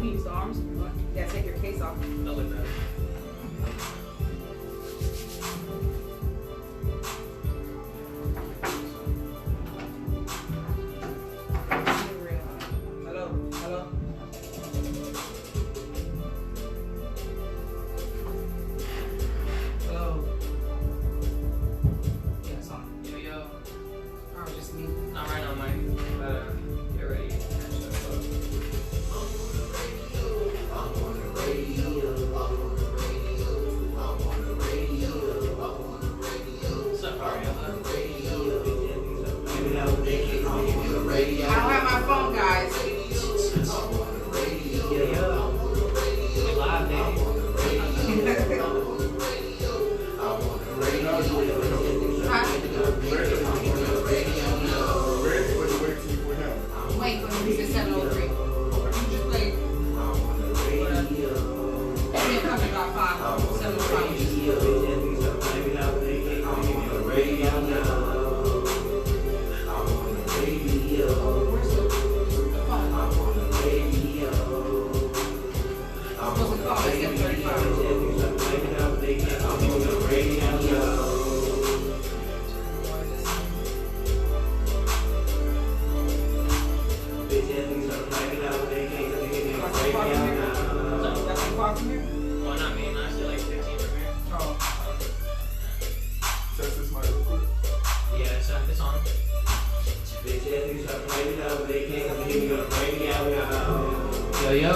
can use the arms. Yeah, take your case off. Not like that. Hello, hello. Hello. Yeah, it's on. Yo, yo. Oh, just me. Not right on, Mike. Get ready. What's up, Ariella? I don't have my phone, guys. We live, baby. Wait for him. He said 703. You just play. He'll come in about 5. 705. Where's the phone? I'm supposed to call at 735. That's too far from here? Well, not me. Not actually like 15 from here. Oh. Test this mic real quick. Yeah, it's on. Yo, yo.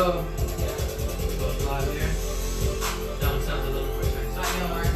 Both live here. That one sounds a little more expensive. I know, right?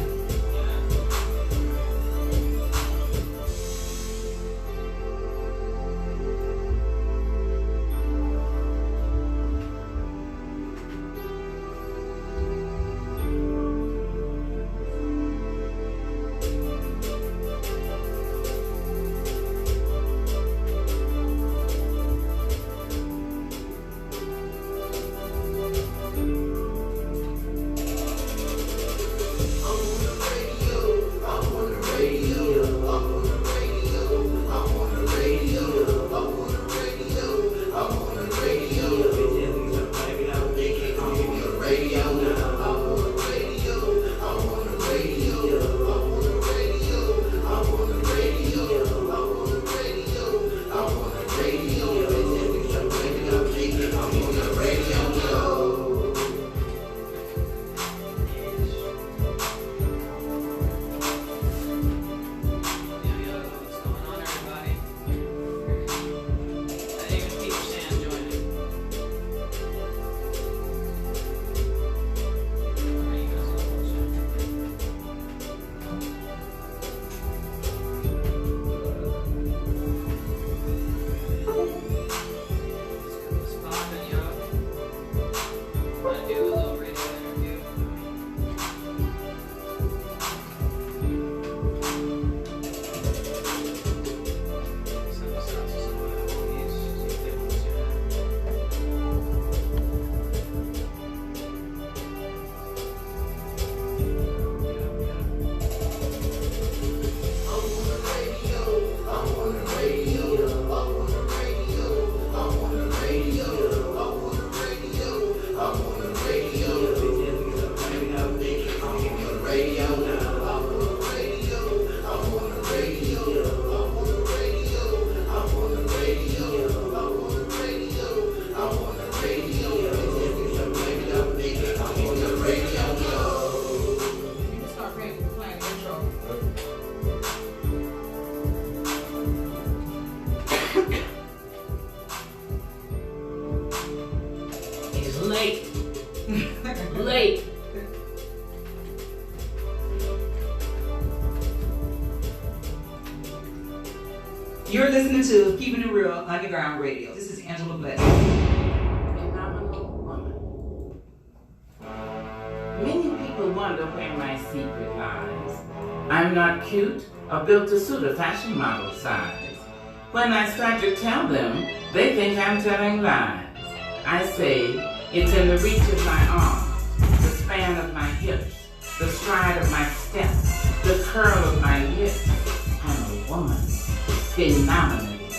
Late. You're listening to Keepin' It Real Underground Radio. This is Angela Bless. Phenomenal woman. Many people wonder where my secret lies. I'm not cute or built to suit a fashion model size. When I start to tell them, they think I'm telling lies. I say, it's in the reach of my arms, the span of my hips, the stride of my step, the curl of my lips. I'm a woman, phenomenally.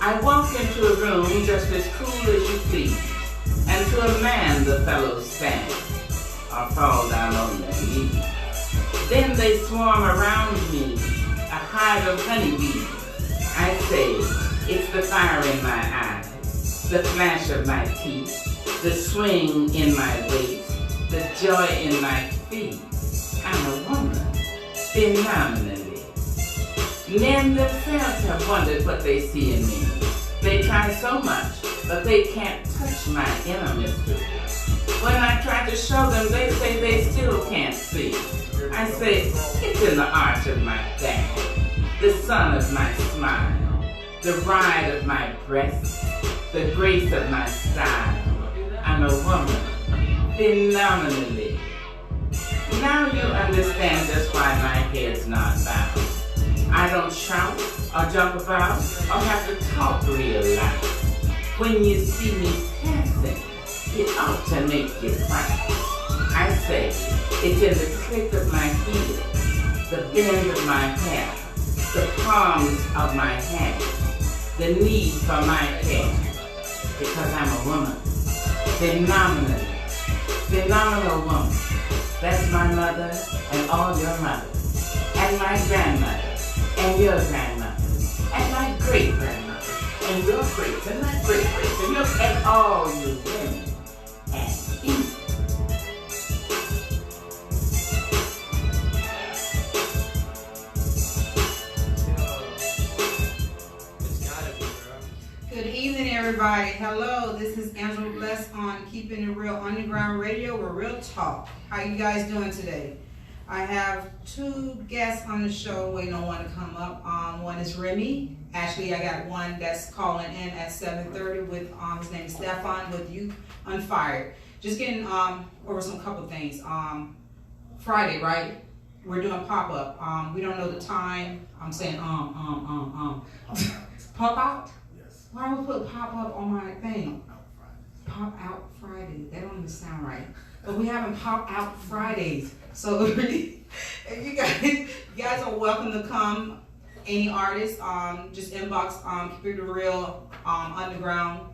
I walk into a room just as cool as you please, and command the fellows stand or fall down on their knees. Then they swarm around me, a hive of honeybees. I say, it's the fire in my eyes, the flash of my teeth, the swing in my waist, the joy in my feet. I'm a woman, phenomenally. Men themselves have wondered what they see in me. They try so much, but they can't touch my inner mystery. When I try to show them, they say they still can't see. I say, it's in the arch of my back, the sun of my smile, the ride of my breast, the grace of my style. I'm a woman, phenomenally. Now you understand just why my head's not bowed. I don't shout or jump about or have to talk real loud. When you see me passing, it ought to make you proud. I say, it's in the click of my heels, the bend of my hair, the palms of my hands, the need for my care. Because I'm a woman, phenomenal woman. That's my mother and all your mothers, and my grandmother, and your grandmother, and my great-grandmother, and your greats, and my great-greats, and your, and all you women, and eat. Good evening, everybody. Hello, this is Angela Bless on Keepin It Real Underground Radio with Real Talk. How you guys doing today? I have two guests on the show waiting on one to come up. One is Remy. Actually, I got one that's calling in at 7:30 with his name is Stefan with Youth Unfired. Just getting over some couple things. Friday, right? We're doing pop-up. We don't know the time. I'm saying pop out? Yes. Why don't we put pop-up on my thing? Pop out Friday. That don't even sound right. But we having pop out Fridays. So really, you guys are welcome to come. Any artist, just inbox Keep It Real Underground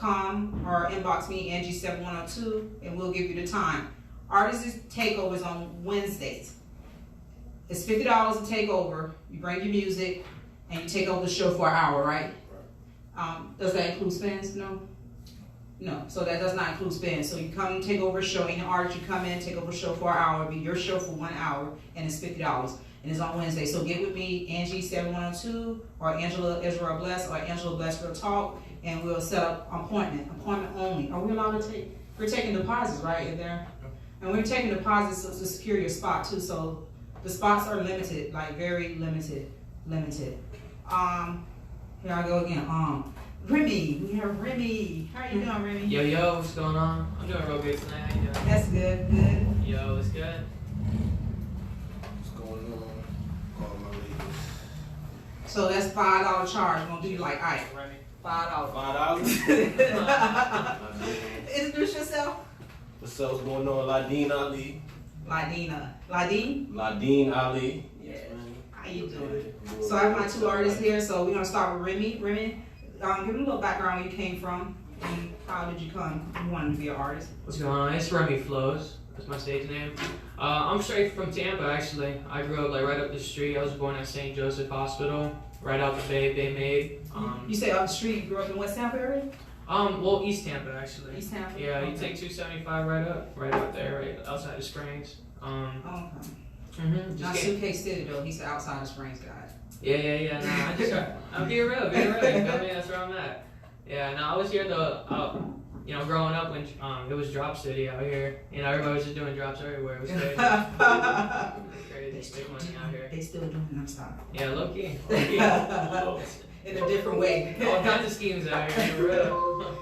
or inbox me Angie7102 and we'll give you the time. Artists takeovers on Wednesdays. It's $50 a takeover. You bring your music and you take over the show for an hour, right? Does that include spins? No. No, so that does not include spins. So you come take over a show, any artist you come in, take over a show for an hour, it'll be your show for 1 hour, and it's $50. And it's on Wednesday. So get with me, Angie7102, or Angela Israel Bless, or Angela Bless Real Talk, and we'll set up appointment only. Are we allowed to take, we're taking deposits, right, in there? And we're taking deposits to secure your spot too, so the spots are limited, like very limited. Here I go again, Remy, we have Remy. How you doing, Remy? Yo, what's going on? I'm doing real good tonight. How you doing? That's good. Yo, it's good. What's going on? All my ladies. So that's $5 charge. We're gonna do you like Ike. Remy. $5. $5. Introduce yourself. What's going on? Ladine Ali. Ladine Ali. Yeah. How you doing? So I have my two artists here. So we're gonna start with Remy. Remy, give me a little background where you came from and how did you come? You wanted to be an artist. What's going on? It's Remy Flows. That's my stage name. I'm straight from Tampa, actually. I grew up like right up the street. I was born at St. Joseph Hospital, right out the Bay Made. You say up the street. You grew up in West Tampa area? Well, East Tampa actually. East Tampa. Yeah, okay. You take 275 right up there, right outside the Springs. Okay. Just Not getting- Suitcase City though. He's the outside of Springs guy. Yeah. Nah, I'm being real. You feel me? That's where I'm at. Yeah, no, I was here growing up when it was Drop City out here. You know, everybody was just doing drops everywhere. It was crazy. Crazy. Big money out here. They still doing them stuff. Yeah, low key. In a different way. All kinds of schemes out here, for real.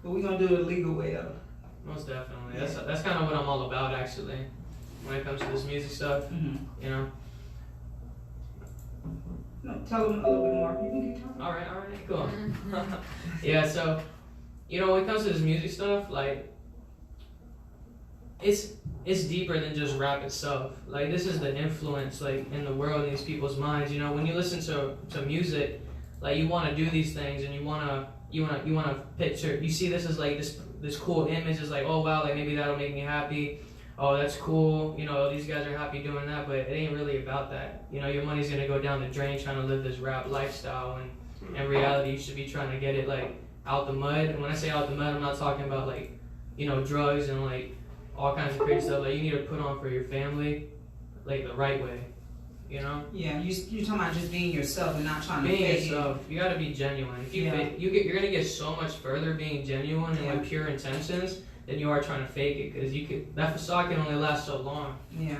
But we're gonna do it the legal way though. Most definitely. That's kind of what I'm all about, actually, when it comes to this music stuff. Mm-hmm. You know. No, tell them a little bit more. You can keep talking. All right, cool. Yeah, so, when it comes to this music stuff, like, it's deeper than just rap itself. Like, this is the influence, like, in the world, in these people's minds. When you listen to music, like, you want to do these things, and you want to, you wanna picture, you see this as like this cool image, is like, oh wow, like maybe that'll make me happy. Oh, that's cool. You know, these guys are happy doing that, but it ain't really about that. You know, your money's gonna go down the drain trying to live this rap lifestyle, and in reality, you should be trying to get it like out the mud. And when I say out the mud, I'm not talking about like, you know, drugs and like all kinds of crazy stuff. Like, you need to put on for your family, like the right way. You know? Yeah, you're talking about just being yourself and not trying to being fake yourself. You gotta be genuine. If you fake, you're gonna get so much further being genuine and with pure intentions than you are trying to fake it, because that facade can only last so long. Yeah.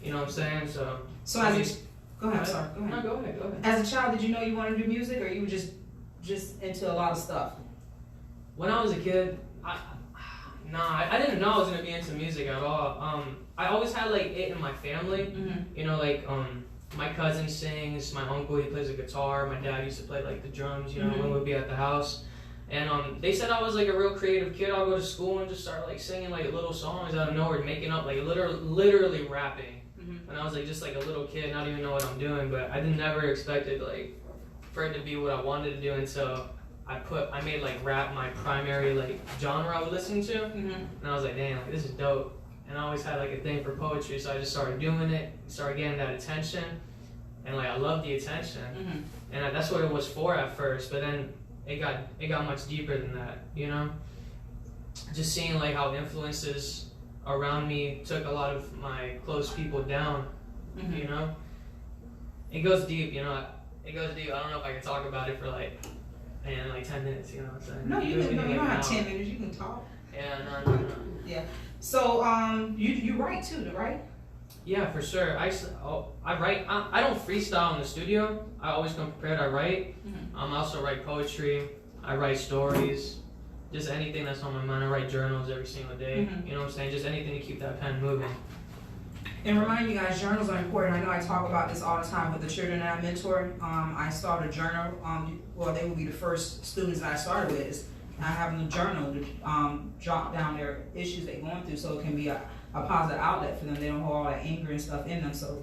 You know what I'm saying? So go ahead. Sorry. Go ahead. No, go ahead. As a child, did you know you wanted to do music, or you were just into a lot of stuff? When I was a kid, I didn't know I was gonna be into music at all. I always had like it in my family. Mm-hmm. You know, like my cousin sings, my uncle, he plays the guitar, my dad used to play like the drums, you know, when we'd be at the house. And they said I was like a real creative kid. I'll go to school and just start like singing like little songs out of nowhere, making up like literally rapping. When I was like just like a little kid, not even know what I'm doing. But I never expected like for it to be what I wanted to do until I made like rap my primary like genre I would listen to. And I was like, damn, like, this is dope. And I always had like a thing for poetry, so I just started doing it, started getting that attention, and like I loved the attention, and that's what it was for at first. But then it got much deeper than that, you know. Just seeing like how influences around me took a lot of my close people down, you know. It goes deep, you know. It goes deep. I don't know if I can talk about it for like 10 minutes, you know what I'm saying? No, you don't have 10 minutes. You can talk. Yeah, no. Yeah. So, you write too, right? Yeah, for sure. I write. I don't freestyle in the studio. I always come prepared. I write. I also write poetry. I write stories. Just anything that's on my mind. I write journals every single day. You know what I'm saying? Just anything to keep that pen moving. And remind you guys, journals are important. I know I talk about this all the time with the children that I mentor. I started a journal. Well, they will be the first students that I started with. Is I have a journal to jot down their issues they're going through, so it can be a positive outlet for them. They don't hold all that anger and stuff in them. So,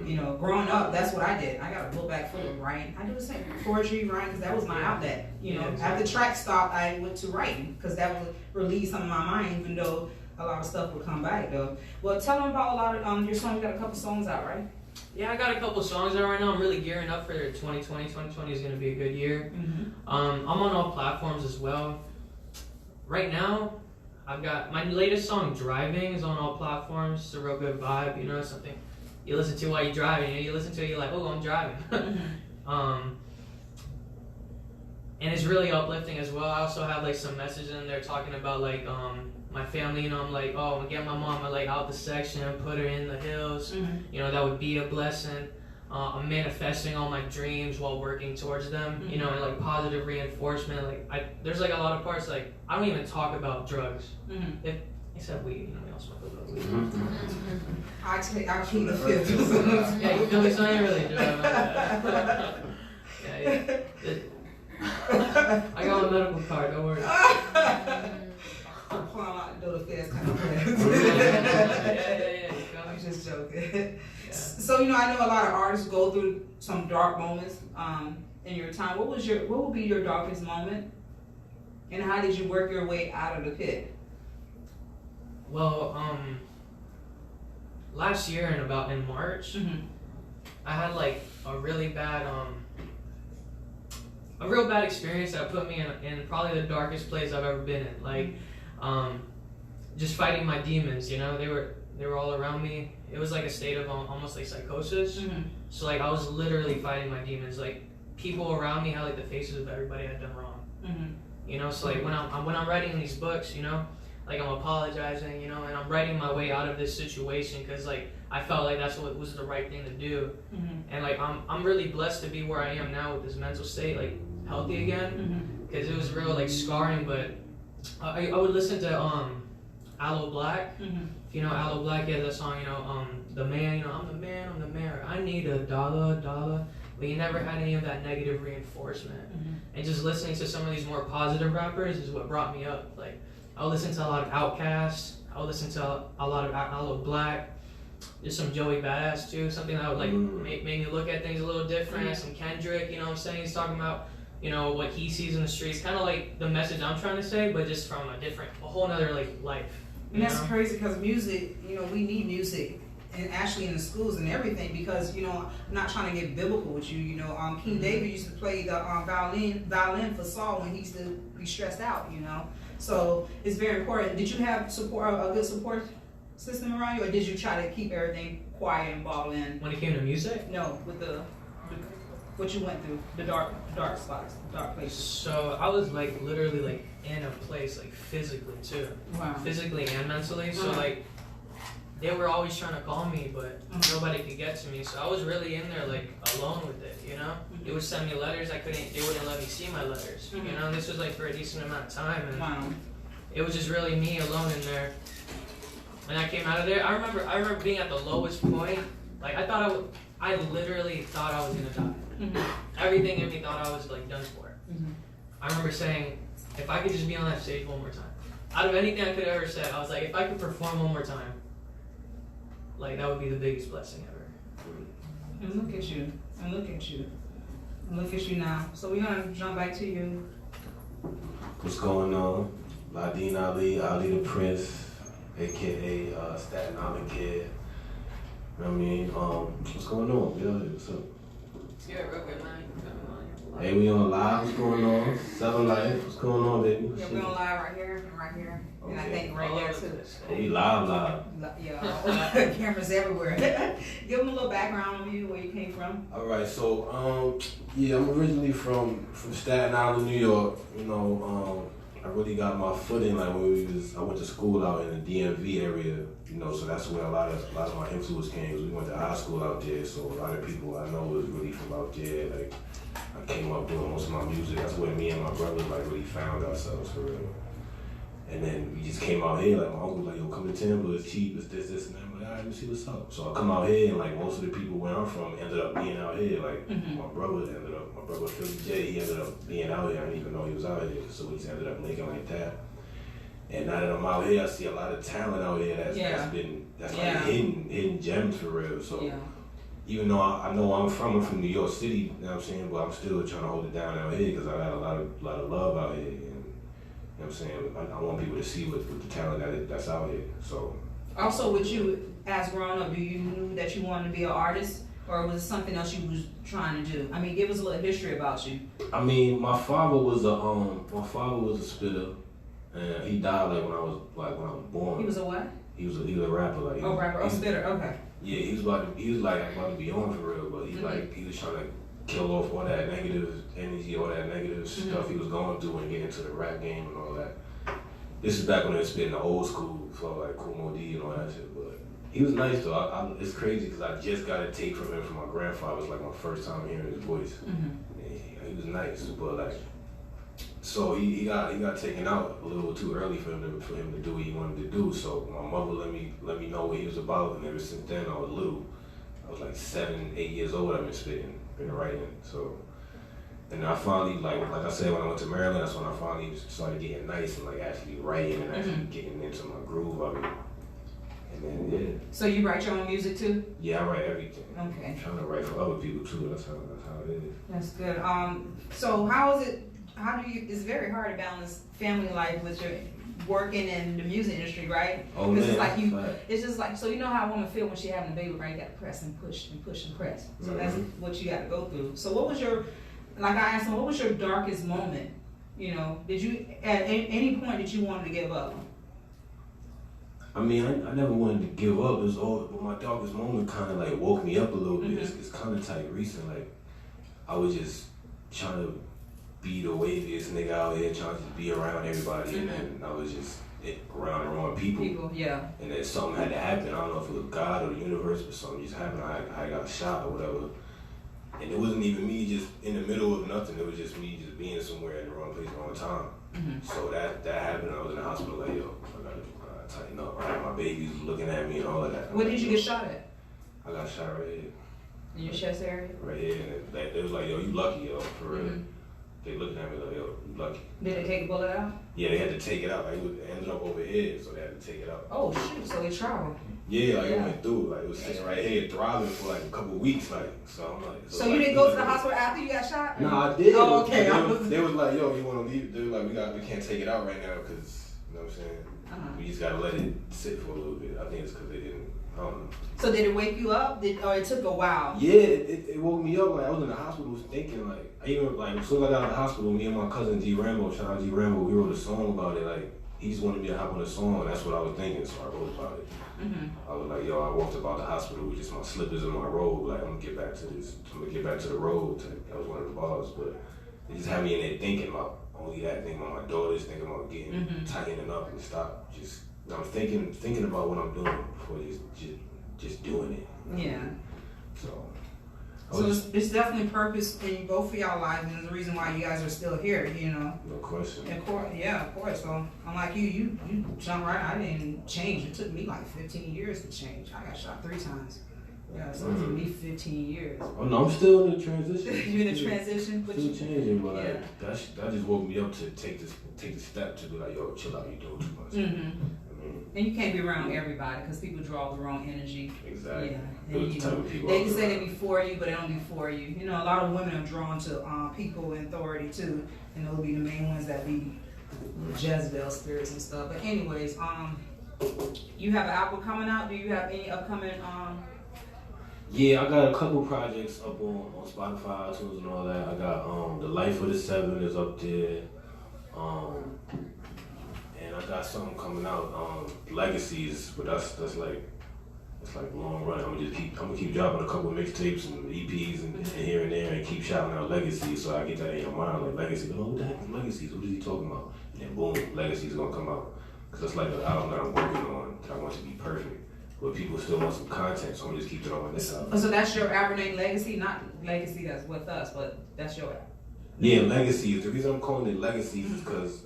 you know, growing up, that's what I did. I got a book bag full of writing. I do the same, poetry, writing, because that was my outlet. You know, after track stopped, I went to writing because that would release some of my mind, even though a lot of stuff would come back though. Well, tell them about a lot of your songs. You got a couple songs out, right? Yeah, I got a couple songs out right now. I'm really gearing up for 2020. 2020 is going to be a good year. I'm on all platforms as well. Right now, I've got my latest song, Driving, is on all platforms. It's a real good vibe, you know, something you listen to while you're driving. You listen to it, you're like, oh, I'm driving. And it's really uplifting as well. I also have like some messages in there talking about like my family, you know. I'm like, oh, I'm gonna get my mama like out the section, put her in the hills. You know, that would be a blessing. I'm manifesting all my dreams while working towards them, you know, and like positive reinforcement. Like there's like a lot of parts like I don't even talk about drugs, except weed. You know, we don't smoke a little weed. I'll keep the fifth. Yeah, you feel me? So I ain't really a drug. Yeah. I got my medical card. Don't worry. I'm pulling out the door fast kind of fast. I'm just joking. Yeah. So, you know, I know a lot of artists go through some dark moments in your time. What would be your darkest moment? And how did you work your way out of the pit? Well, last year in March, I had like a real bad experience that put me in probably the darkest place I've ever been in. Like, just fighting my demons, you know, they were all around me. It was like a state of almost like psychosis. So like I was literally fighting my demons. Like people around me had like the faces of everybody I'd done wrong. You know, so like when I'm writing these books, you know, like I'm apologizing, you know, and I'm writing my way out of this situation because like I felt like that's what was the right thing to do. And like I'm really blessed to be where I am now with this mental state, like healthy again, because it was real like scarring. But I would listen to Aloe Black. If you know Aloe Black, he has that song, you know, the man, you know, I'm the man, I need $1. But you never had any of that negative reinforcement. And just listening to some of these more positive rappers is what brought me up. Like, I would listen to a lot of Outkast, I would listen to a lot of Aloe Black, just some Joey Badass too, something that would like make me look at things a little different. Some Kendrick, you know what I'm saying? He's talking about you know, what he sees in the streets, kind of like the message I'm trying to say, but just from a whole nother like life. And that's crazy because music, you know, we need music, and actually in the schools and everything, because, you know, I'm not trying to get biblical with you, you know, King David used to play the violin for Saul when he used to be stressed out, you know. So it's very important. Did you have a good support system around you, or did you try to keep everything quiet and ball in? When it came to music? No, with what you went through, the dark spots, dark places. So I was like literally like in a place like physically too. Wow. Physically and mentally. So like they were always trying to call me, but nobody could get to me. So I was really in there like alone with it, you know? They would send me letters, they wouldn't let me see my letters. You know, this was like for a decent amount of time, and it was just really me alone in there. When I came out of there, I remember being at the lowest point. Like I literally thought I was gonna die. Everything in me thought I was like done for. I remember saying, if I could just be on that stage one more time. Out of anything I could have ever said, I was like, if I could perform one more time, like that would be the biggest blessing ever. And look at you. And look at you. And look at you now. So we're gonna jump back to you. What's going on? Ladin Ali, Ali the Prince, aka Staten Island Kid. You know what I mean? What's going on? Yeah, what's up? Yeah, real good, man. Hey, we on live. What's going on? Seven Life. What's going on, baby? Yeah, we're on live right here and right here. Okay. And I think right there too. We live. Yeah, cameras everywhere. Give them a little background on you, where you came from. All right, so yeah, I'm originally from Staten Island, New York. You know, I really got my footing like when I went to school out in the DMV area. You know, so that's where a lot of my influence came. Cause we went to high school out there, so a lot of people I know was really from out there. Like I came up doing most of my music. That's where me and my brother like really found ourselves for real. And then we just came out here, like my uncle was like, yo, come to Tampa, it's cheap, it's this, and that. I'm like, all right, let me see what's up. So I come out here, and like most of the people where I'm from ended up being out here. Like my brother Philly J, he ended up being out here. I didn't even know he was out here, so we just ended up linking like that. And now that I'm out here, I see a lot of talent out here that's like hidden gems for real. So even though I know I'm from New York City, you know what I'm saying, but I'm still trying to hold it down out here because I got a lot of love out here. You know what I'm saying? I want people to see what the talent that's out here. So also with you, as growing up, you knew that you wanted to be an artist, or was it something else you was trying to do? I mean, give us a little history about you. I mean, my father was a spitter, and he died like when I was born. He was a what? He was a rapper. Like rapper. Oh, spitter. Okay. Yeah, he was about to be on for real, but he was trying to kill off all that negative energy, all that negative stuff he was going through and get into the rap game and all that. This is back when it was spitting the old school flow, like Kool Moe Dee and all that shit. But he was nice though. It's crazy because I just got a tape from him from my grandfather. It was like my first time hearing his voice. He was nice, but like, so he got taken out a little too early for him to do what he wanted to do. So my mother let me know what he was about, and ever since then I was little. I was like 7, 8 years old. I've been spitting. Been writing, so, and I finally, like I said, when I went to Maryland, that's when I finally started getting nice and like actually writing and actually getting into my groove of it. And then So you write your own music too? Yeah, I write everything. Okay. I'm trying to write for other people too. That's how it is. That's good. So how is it? How do you? It's very hard to balance family life with your working in the music industry, right? Oh, Because man, it's like right. it's just like, so you know how a woman feel when she having a baby, right? You got to press and push and push and press. So that's what you got to go through. So what was your, like I asked him, what was your darkest moment? You know, did you at any point did you want to give up? I mean, I never wanted to give up. It was all, but my darkest moment kind of like woke me up a little bit. It's kind of tight recent. Like I was just trying to be the waviest nigga out here, trying to be around everybody, and then I was just around the wrong people. Yeah. And then something had to happen. I don't know if it was God or the universe, but something just happened. I got shot or whatever. And it wasn't even me just in the middle of nothing. It was just me just being somewhere in the wrong place, wrong time. So that happened. I was in the hospital like, yo, I gotta tighten up. Right? My baby's looking at me and all of that. Where did you get shot at? I got shot right here. In your chest area? Right here. And they was like, yo, you lucky, yo, for real. They looking at me like, yo, you lucky. Did they take a bullet out? Yeah, they had to take it out. Like it ended up over here, so they had to take it out. Oh shoot! So they traveled. Yeah, like it went through. Like it was sitting right here, throbbing for like a couple of weeks. Like so, I'm like. So you didn't go to the hospital after you got shot? No, I did. Oh, okay. They was like, yo, you want to leave? They were like, we can't take it out right now because you know what I'm saying. We just gotta let it sit for a little bit. I think it's because they didn't. I don't know. So did it wake you up? Or it took a while? Yeah, it woke me up. Like I was in the hospital thinking like I even like as soon as I got out of the hospital, me and my cousin G Rambo, shout out G Rambo, we wrote a song about it. Like he just wanted me to hop on the song, and that's what I was thinking. So I wrote about it. I was like, yo, I walked about the hospital with just my slippers and my robe. Like I'm gonna get back to this. I'm gonna get back to the road. That was one of the bars, but it just had me in there thinking about only that, thinking about my daughters, thinking about getting tightening up and stop. Just I'm thinking about what I'm doing before just doing it. Yeah. So it's definitely purpose in both of y'all lives, and the reason why you guys are still here, you know. No question. Of course. So unlike you jumped right. I didn't change. It took me like 15 years to change. I got shot 3 times. Yeah, so it took me 15 years. Oh no, I'm still in the transition. You in the transition? Still changing, but like, that just woke me up to take the step to be like, yo, chill out, you're doing too much. And you can't be around everybody because people draw the wrong energy. Exactly. Yeah. And, you know, they can say they be for you, but they don't be for you. You know, a lot of women are drawn to people in authority too, and those will be the main ones that be Jezebel spirits and stuff. But anyways, you have an album coming out. Do you have any upcoming? Yeah, I got a couple projects up on Spotify, iTunes, and all that. I got The Life of the Seven is up there. And I got something coming out, Legacies, but that's like it's like long run. I'm gonna keep dropping a couple mixtapes and EPs and here and there and keep shouting out Legacies so I get that in your mind like Legacy. Oh, what the heck is Legacies? What is he talking about? And then boom, Legacy's gonna come out because that's like an album that I'm working on that I want to be perfect. But people still want some content, so I'm gonna just keep throwing this out. So that's your rapper name, Legacy, not Legacy that's with us, but that's your. Yeah, Legacies. The reason I'm calling it Legacies is because.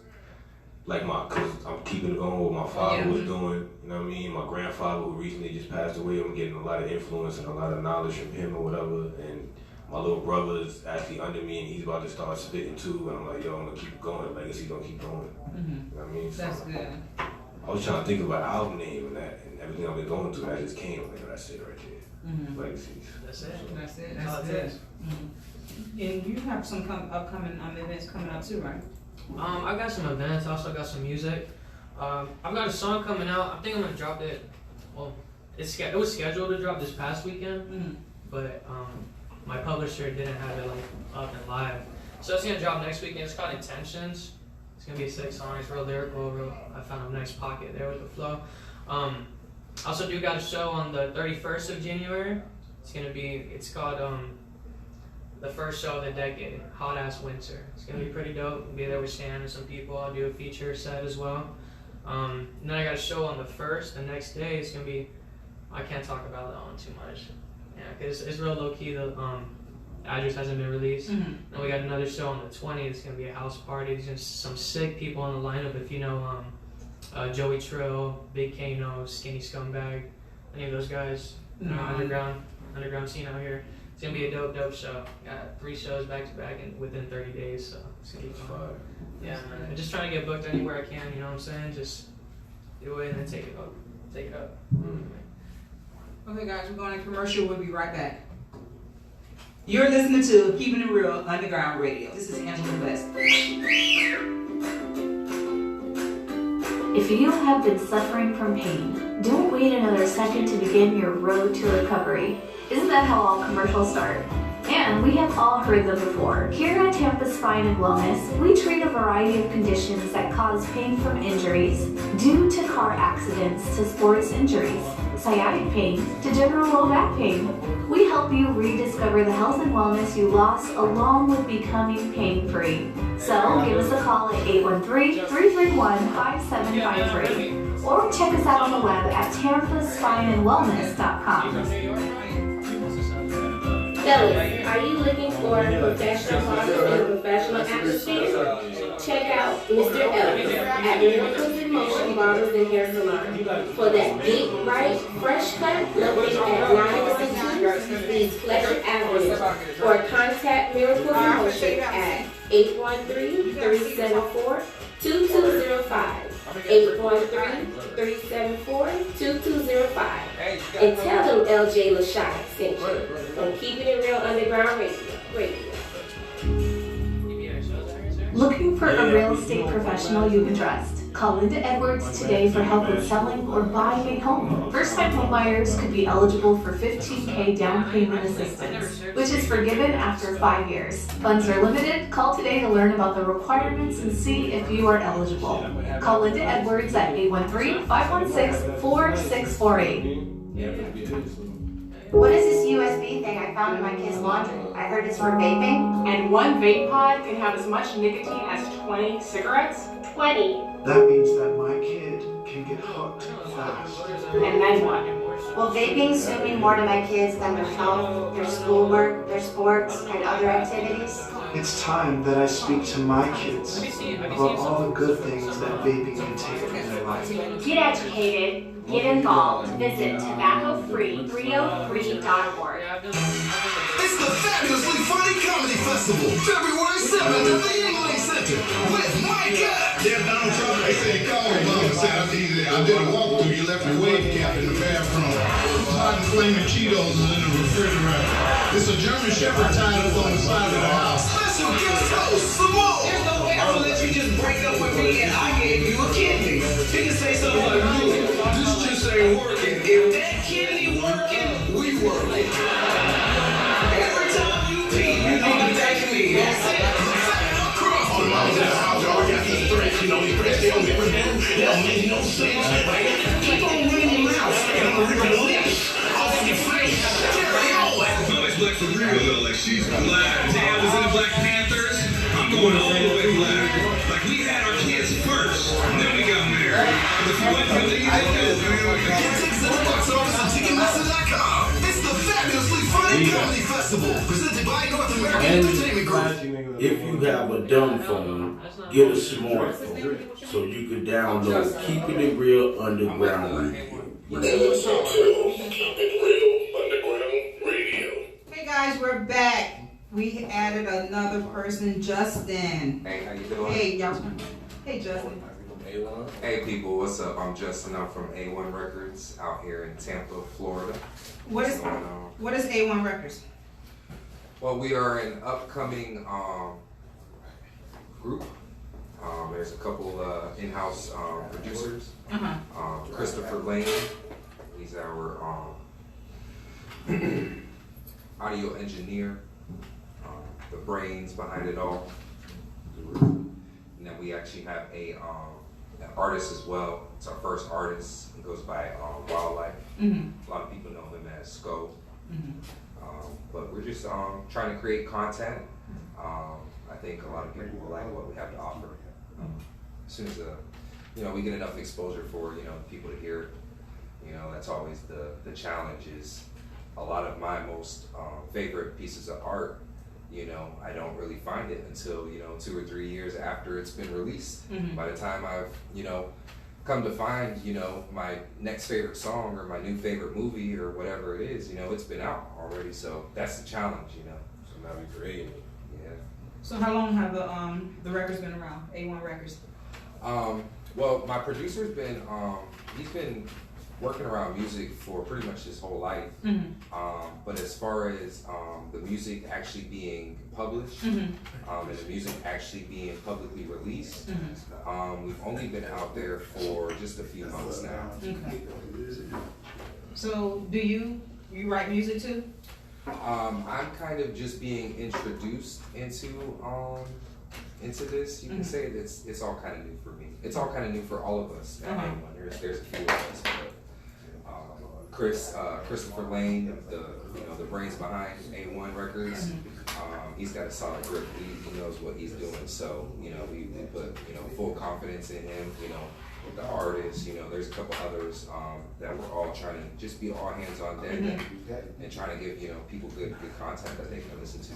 Cause I'm keeping it going what my father was doing, you know what I mean? My grandfather who recently just passed away, I'm getting a lot of influence and a lot of knowledge from him or whatever, and my little brother is actually under me and he's about to start spitting too, and I'm like, yo, I'm gonna keep going, Legacy gonna keep going, you know what I mean? So that's good. I was trying to think about album name and that, and everything I've been going through, that just came, like, that's it right there, Legacies. That's it. That's good. And you have some upcoming events coming up too, right? I got some events. I also got some music. I've got a song coming out. I think I'm gonna drop it. Well, it was scheduled to drop this past weekend, but my publisher didn't have it like up and live. So it's gonna drop next weekend. It's called Intentions. It's gonna be a sick song. It's real lyrical. I found a nice pocket there with the flow. I also do got a show on the 31st of January. It's called the first show of the decade, Hot Ass Winter. It's gonna be pretty dope. I'll be there with Stan and some people. I'll do a feature set as well. And then I got a show on the 1st. The next day it's gonna be, I can't talk about that one too much. Yeah, cause it's real low key. The address hasn't been released. And we got another show on the 20th. It's gonna be a house party. There's just some sick people on the lineup. If you know Joey Trill, Big Kano, Skinny Scumbag, any of those guys, underground scene out here. It's gonna be a dope show. Got 3 shows back to back and within 30 days, so it's gonna be fun. Yeah, man. I'm just trying to get booked anywhere I can, you know what I'm saying? Just do it and then take it up. Okay guys, we're going to commercial, we'll be right back. You're listening to Keepin' It Real Underground Radio. This is Angela West. If you have been suffering from pain, don't wait another second to begin your road to recovery. Isn't that how all commercials start? And we have all heard them before. Here at Tampa Spine and Wellness, we treat a variety of conditions that cause pain from injuries, due to car accidents to sports injuries, sciatic pain to general low back pain. We help you rediscover the health and wellness you lost along with becoming pain-free. So give us a call at 813-331-5753 or check us out on the web at tampaspineandwellness.com. Fellas, are you looking for a professional model in a professional atmosphere? Check out Mr. Ellis at Miracles in Motion Bottles and Hair Salon. For that big, bright, fresh cut located at 962 East Fletcher Avenue. Or contact Miracles in Motion at 813-374-2755. 2205. 813-374-2205. And tell them LJ Lashai sent you from Keeping It Real Underground Radio. Looking for a real estate professional you can trust? Call Linda Edwards today for help with selling or buying a home. First-time homebuyers could be eligible for $15,000 down payment assistance, which is forgiven after 5 years. Funds are limited. Call today to learn about the requirements and see if you are eligible. Call Linda Edwards at 813-516-4648. What is this USB thing I found in my kid's laundry? I heard it's for vaping. And one vape pod can have as much nicotine as 20 cigarettes? 20. That means that my kid can get hooked fast. And then what? Will vaping soon mean more to my kids than their health, their schoolwork, their sports, and other activities? It's time that I speak to my kids about all the good things that vaping can take from their life. Get educated, get involved. Visit tobaccofree303.org. It's the Fabulously Funny Comedy Festival, February 7th at the Yingling Center with Micah. Yeah, Donald Trump, they said he called me, Mama said I did a walkthrough, you left your wave cap in the bathroom. Hot and flaming Cheetos is in the refrigerator. It's a German Shepherd tied up on the side of the house. Special guest host, Simone. There's no way I'm gonna let you just break up with me and I gave you a kidney. He can say something like, this just ain't working. If that kidney working, we working. Every time you pee, you need to take me. That's it. You know, these threats, they don't give a damn. They don't make no sense. Keep on running your mouth, and I'm gonna rip your lips off your face. Carry on. Mommy's black for real, though. Like, she's black. Dad was in the Black Panthers. I'm going all the way black. Like, we had our kids first, and then we got married. But if you wouldn't believe it, man. Get tickets at the box office at Ticketmaster.com. It's the Fabulously Funny Comedy Festival, presented by North American Entertainment Group. If you have a dumb phone, get a smartphone so you can download Keeping It Real Underground Radio. Hey guys, we're back. We added another person, Justin. Hey, how you doing? Hey, y'all. Hey, Justin. Hey people, what's up? I'm Justin. I'm from A1 Records out here in Tampa, Florida. What is A1 Records? Well, we are an upcoming group. There's a couple in-house producers. Christopher Lane, he's our audio engineer, the brains behind it all. And then we actually have an artist as well. It's our first artist. He goes by Wildlife. A lot of people know him as Sko. But we're just trying to create content. I think a lot of people will like what we have to offer. As soon as we get enough exposure for people to hear it, that's always the challenge. Is a lot of my most favorite pieces of art. I don't really find it until 2 or 3 years after it's been released. By the time I've come to find my next favorite song or my new favorite movie or whatever it is, it's been out already. So that's the challenge. So now we creating it. Yeah. So how long have the records been around? A1 Records. Well, my producer's been he's been working around music for pretty much his whole life. But as far as the music actually being published and the music actually being publicly released, we've only been out there for just a few months now. Okay. So do you write music too? I'm kind of just being introduced into this. You can say it's all kind of new for me. It's all kind of new for all of us at A1. There's a few of us, but Christopher Lane, the brains behind A1 Records, he's got a solid grip. He knows what he's doing. So we put full confidence in him. With the artists, there's a couple others that we're all trying to just be all hands on deck and trying to give people good content that they can listen to.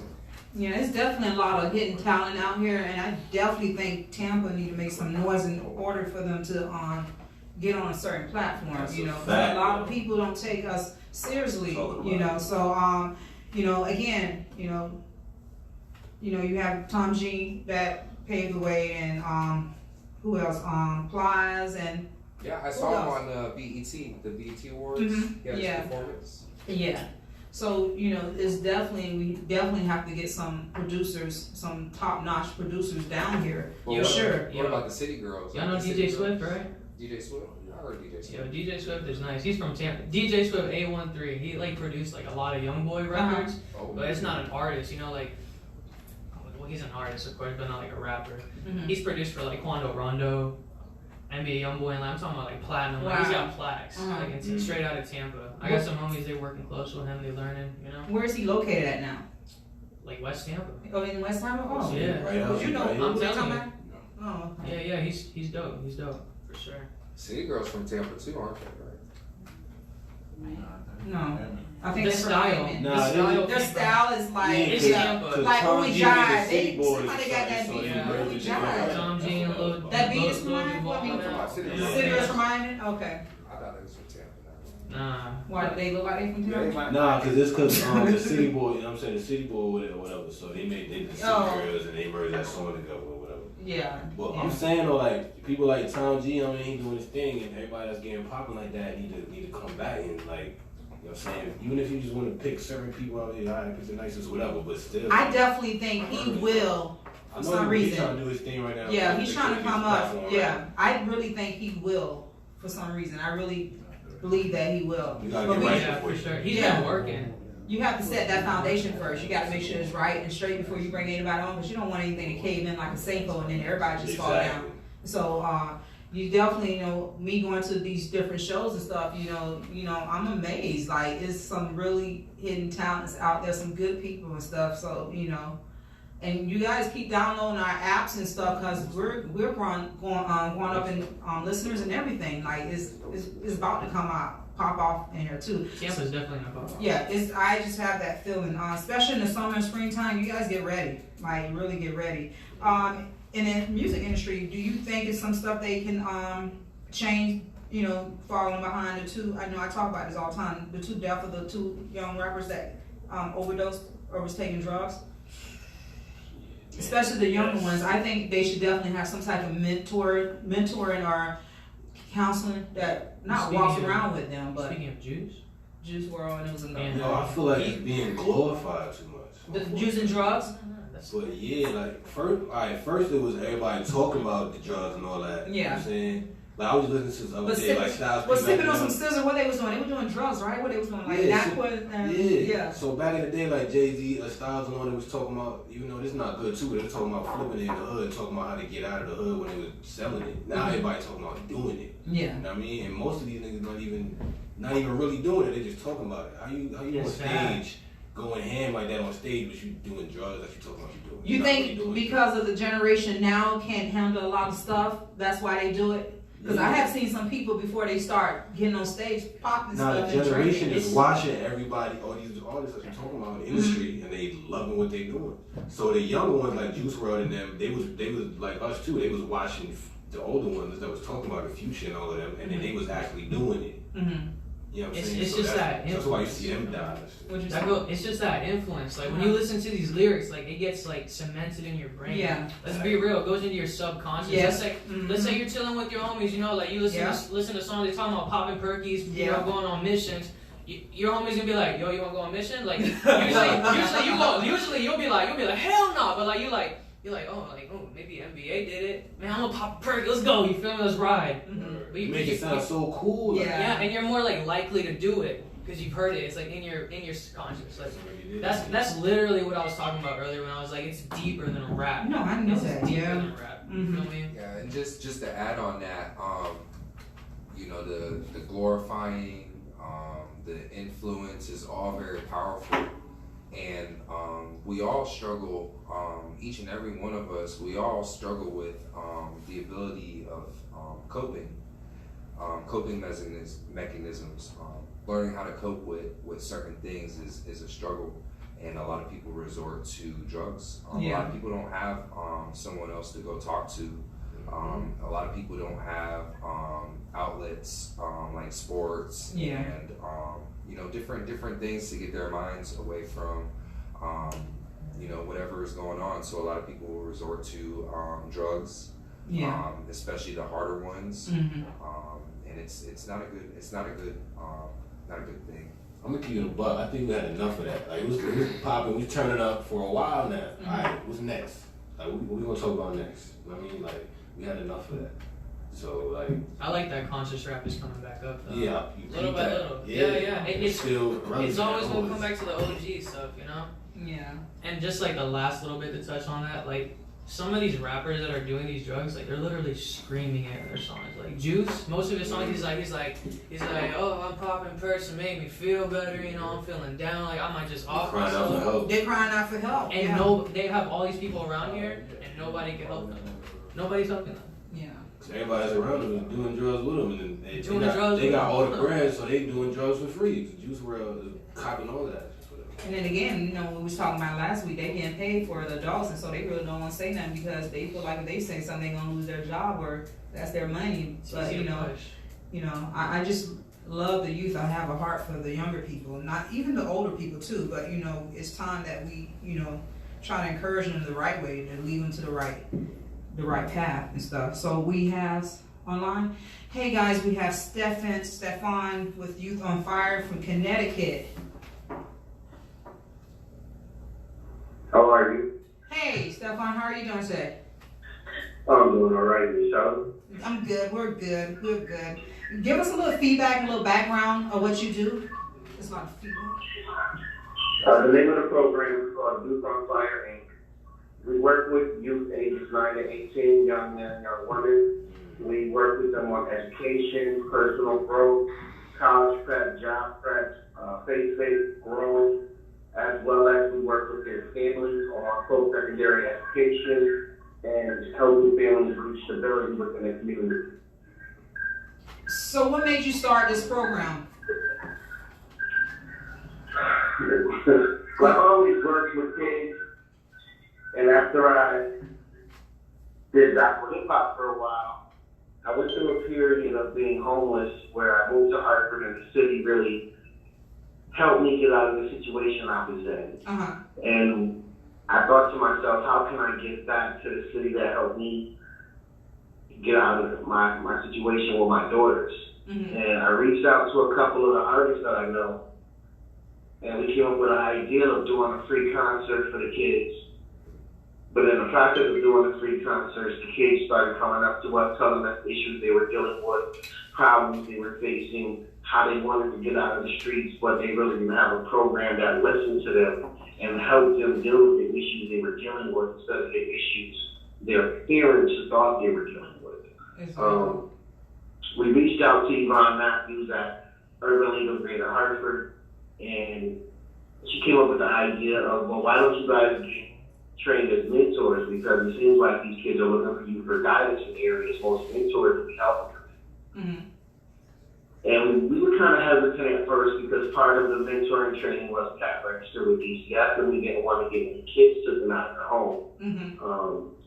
Yeah, it's definitely a lot of hidden talent out here, and I definitely think Tampa need to make some noise in order for them to get on a certain platform. A lot of people don't take us seriously. So again, you have Tom G that paved the way, and who else? Plies and. Yeah, I saw him on the BET Awards. He had his performance. Yeah. So, you know, we definitely have to get some producers, some top-notch producers down here. Well, sure. What about the City Girls? Y'all know DJ Swift, right? DJ Swift? I heard DJ Swift. Yo, DJ Swift is nice. He's from Tampa. DJ Swift A13. He like produced like a lot of young boy records, but it's not an artist. You know, like, well, he's an artist of course, but not like a rapper. He's produced for like Quando Rondo, NBA Youngboy, and I'm talking about like platinum. Like, he's got plaques, like it's straight out of Tampa. I got some homies. They working close with him. They learning. You know. Where is he located at now? Like West Tampa. Oh, in West Tampa. Oh, yeah. Right, you know, I'm telling you. Oh, okay. Yeah. He's dope. He's dope for sure. City Girls from Tampa too, aren't they? Right? No. I think the style. Their style is like like Only Jive. Somebody got that beat from Only Jive. Tom G and Lil. That beat is from mine. What beat? City Girls from mine. Okay. I thought it was from Tampa. Nah. Why do they look like they from Tampa? Nah, cause it's cause the City Boy. You know what I'm saying, the City Boy or whatever. So they did the City Girls and they merged that song together or whatever. Yeah. But I'm saying though, like people like Tom G, I mean, he doing his thing, and everybody that's getting popping like that need to come back and like. You know what I'm saying? Even if you just want to pick certain people out here, alright, pick the nicest, whatever, but still. I definitely think he will for some reason. He's trying to do his thing right now. Yeah, he's trying to come up. Yeah, I really think he will for some reason. I really believe that he will. You gotta get right for sure. He's been working. You have to set that foundation first. You got to make sure it's right and straight before you bring anybody on, because you don't want anything to cave in like a Seiko and then everybody just fall down. So, you definitely, you know, me going to these different shows and stuff, you know, I'm amazed. Like, it's some really hidden talents out there, some good people and stuff. So, you know, and you guys keep downloading our apps and stuff, because we're going up in listeners and everything. Like, it's about to come out, pop off in here too. Tampa's definitely gonna pop off. Yeah, I just have that feeling. Especially in the summer and springtime, you guys get ready. Like, really get ready. In the music industry, do you think it's some stuff they can change, you know, following behind the two? I know I talk about this all the time, the two deaths of the two young rappers that overdosed or was taking drugs. Especially the younger ones. I think they should definitely have some type of mentoring or counseling that not walks around with them. But speaking of Juice WRLD, and it was another. No, I feel like it's being glorified too much. The juice and drugs. But yeah, like first it was everybody talking about the drugs and all that. Yeah. You know what I'm saying? Like I was listening to the other day, like Styles. But sipping on some scissors, what they was doing? They were doing drugs, right? What they was doing, like Aqua and yeah. So back in the day, like Jay-Z, Styles, the one that was talking about, even though this is not good too, but they were talking about flipping it in the hood, talking about how to get out of the hood when they was selling it. Now everybody talking about doing it. Yeah. You know what I mean? And most of these niggas not even really doing it. They just talking about it. How you on stage? Going ham like that on stage, but you doing drugs that you talking about you doing. You think because of the generation now can't handle a lot of stuff, that's why they do it? Because I have seen some people before they start getting on stage popping stuff. Now the generation is watching everybody, all these artists that you're talking about in the industry, and they loving what they doing. So the younger ones like Juice WRLD and them, they was like us too. They was watching the older ones that was talking about the future and all of them, and then they was actually doing it. Mm-hmm. You know what I'm saying? It's just that influence. That's why you see them die. It's just that influence. Like when you listen to these lyrics, like it gets like cemented in your brain. Yeah. Let's be real. It goes into your subconscious. Yeah. Let's say you're chilling with your homies. You know, like you listen to songs. They talking about popping perkies. You know, going on missions. Your homie's gonna be like, yo, you wanna go on mission? Like usually you'll be like hell no. But like you're like, oh, maybe NBA did it. Man, I'm gonna pop a perk. Let's go. You feel me? Let's ride. Mm-hmm. But you make it sound so cool. Yeah, and you're more like likely to do it because you've heard it. It's like in your conscious. Like that's literally what I was talking about earlier when I was like, it's deeper than a rap. No, I know that. Deeper than a rap. You feel me? Yeah, and just to add on that, you know, the glorifying, the influence is all very powerful. And we all struggle, each and every one of us, we all struggle with the ability of coping mechanisms. Learning how to cope with certain things is a struggle, and a lot of people resort to drugs. A lot of people don't have someone else to go talk to. A lot of people don't have outlets like sports and you know, different things to get their minds away from you know, whatever is going on. So a lot of people will resort to drugs. Yeah. Especially the harder ones. Mm-hmm. And it's not a good thing. I'm gonna give you the buck. I think we had enough of that. Like it was popping. We turning up for a while now. Mm-hmm. All right, what's next? Like what we gonna talk about next? You know what I mean, like we had enough of that. So like, I like that conscious rap is coming back up though. Yeah, little by little. Yeah. It's still it's always gonna come back to the OG stuff, you know. Yeah. And just like the last little bit to touch on that, like some of these rappers that are doing these drugs, like they're literally screaming it in their songs. Like Juice, most of his songs, he's like, oh, I'm popping perks to make me feel better. You know, I'm feeling down. Like I might just off myself. They're crying out for help. And they have all these people around here, and nobody can help them. Nobody's helping them. Yeah. Everybody's around them and doing drugs with them, and they got all the bread, so they doing drugs for free. The Juice WRLD is copping all of that. And then again, you know, when we was talking about last week, they getting paid for the adults, and so they really don't want to say nothing because they feel like if they say something, they're gonna lose their job or that's their money. But you know, I just love the youth. I have a heart for the younger people, not even the older people too. But you know, it's time that we, you know, try to encourage them the right way and lead them to the right path and stuff. So we have online. Hey guys, we have Stefan with Youth on Fire from Connecticut. How are you? Hey, Stefan, how are you doing today? I'm doing all right, yourself? I'm good. We're good. We're good. Give us a little feedback, a little background of what you do. It's about feedback. The name of the program is called Youth on Fire, Inc. We work with youth ages 9 to 18, young men, young women. We work with them on education, personal growth, college prep, job prep, faith-based growth, as well as we work with their families on post-secondary education and helping families reach stability within the community. So what made you start this program? Well, I always worked with kids, and after I did gospel hip-hop for a while, I went through a period of being homeless where I moved to Hartford, and the city really helped me get out of the situation I was in. And I thought to myself, how can I get back to the city that helped me get out of my situation with my daughters? And I reached out to a couple of the artists that I know, and we came up with an idea of doing a free concert for the kids. But in the process of doing the free concerts, the kids started coming up to us, telling us issues they were dealing with, problems they were facing, how they wanted to get out of the streets, but they really didn't have a program that listened to them and helped them deal with the issues they were dealing with instead of the issues their parents thought they were dealing with. We reached out to Yvonne Matthews at Urban League of Greater Hartford, and she came up with the idea of, well, why don't you guys get trained as mentors, because it seems like these kids are looking for you for guidance in areas most mentors will be helping them. And we were kind of hesitant at first because part of the mentoring training was cat registered with DCF, and we didn't want to get any kids taken out of their home.